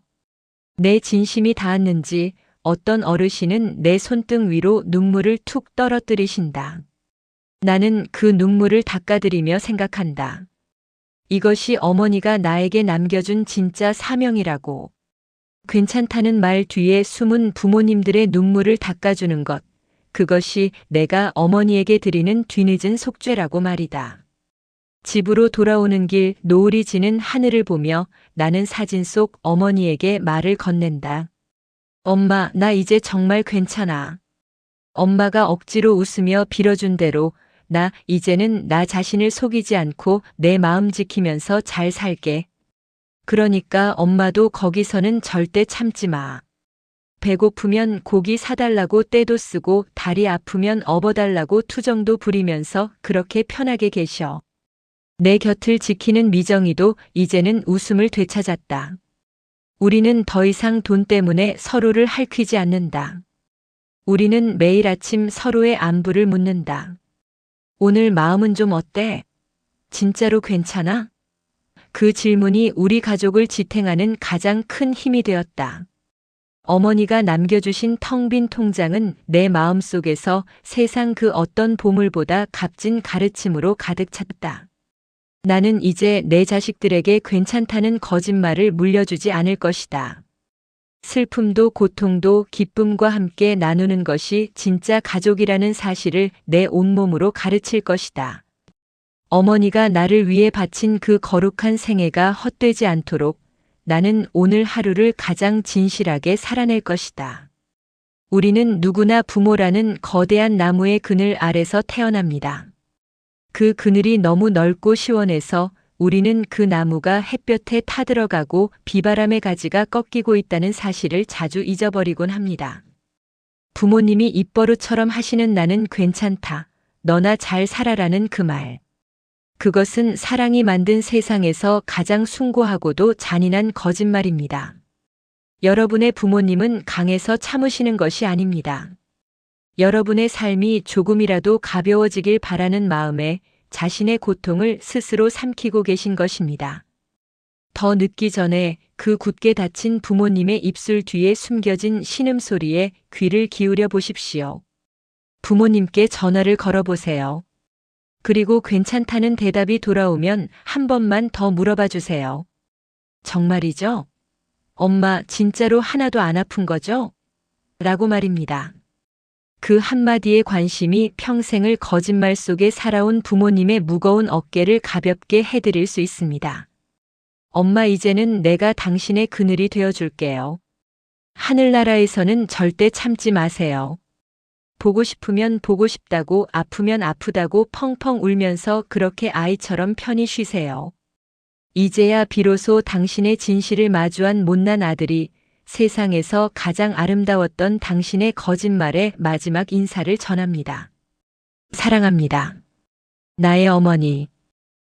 내 진심이 닿았는지 어떤 어르신은 내 손등 위로 눈물을 툭 떨어뜨리신다. 나는 그 눈물을 닦아드리며 생각한다. 이것이 어머니가 나에게 남겨준 진짜 사명이라고. 괜찮다는 말 뒤에 숨은 부모님들의 눈물을 닦아주는 것, 그것이 내가 어머니에게 드리는 뒤늦은 속죄라고 말이다. 집으로 돌아오는 길 노을이 지는 하늘을 보며 나는 사진 속 어머니에게 말을 건넨다. 엄마, 나 이제 정말 괜찮아. 엄마가 억지로 웃으며 빌어준 대로 나 이제는 나 자신을 속이지 않고 내 마음 지키면서 잘 살게. 그러니까 엄마도 거기서는 절대 참지 마. 배고프면 고기 사달라고 떼도 쓰고 다리 아프면 업어달라고 투정도 부리면서 그렇게 편하게 계셔. 내 곁을 지키는 미정이도 이제는 웃음을 되찾았다. 우리는 더 이상 돈 때문에 서로를 핥히지 않는다. 우리는 매일 아침 서로의 안부를 묻는다. 오늘 마음은 좀 어때? 진짜로 괜찮아? 그 질문이 우리 가족을 지탱하는 가장 큰 힘이 되었다. 어머니가 남겨주신 텅 빈 통장은 내 마음속에서 세상 그 어떤 보물보다 값진 가르침으로 가득 찼다. 나는 이제 내 자식들에게 괜찮다는 거짓말을 물려주지 않을 것이다. 슬픔도 고통도 기쁨과 함께 나누는 것이 진짜 가족이라는 사실을 내 온몸으로 가르칠 것이다. 어머니가 나를 위해 바친 그 거룩한 생애가 헛되지 않도록 나는 오늘 하루를 가장 진실하게 살아낼 것이다. 우리는 누구나 부모라는 거대한 나무의 그늘 아래서 태어납니다. 그 그늘이 너무 넓고 시원해서 우리는 그 나무가 햇볕에 타들어가고 비바람의 가지가 꺾이고 있다는 사실을 자주 잊어버리곤 합니다. 부모님이 입버릇처럼 하시는 나는 괜찮다, 너나 잘 살아라는 그 말. 그것은 사랑이 만든 세상에서 가장 숭고하고도 잔인한 거짓말입니다. 여러분의 부모님은 강해서 참으시는 것이 아닙니다. 여러분의 삶이 조금이라도 가벼워지길 바라는 마음에 자신의 고통을 스스로 삼키고 계신 것입니다. 더 늦기 전에 그 굳게 닫힌 부모님의 입술 뒤에 숨겨진 신음소리에 귀를 기울여 보십시오. 부모님께 전화를 걸어보세요. 그리고 괜찮다는 대답이 돌아오면 한 번만 더 물어봐 주세요. 정말이죠? 엄마 진짜로 하나도 안 아픈 거죠? 라고 말입니다. 그 한마디의 관심이 평생을 거짓말 속에 살아온 부모님의 무거운 어깨를 가볍게 해드릴 수 있습니다. 엄마, 이제는 내가 당신의 그늘이 되어줄게요. 하늘나라에서는 절대 참지 마세요. 보고 싶으면 보고 싶다고, 아프면 아프다고 펑펑 울면서 그렇게 아이처럼 편히 쉬세요. 이제야 비로소 당신의 진실을 마주한 못난 아들이 세상에서 가장 아름다웠던 당신의 거짓말의 마지막 인사를 전합니다. 사랑합니다. 나의 어머니.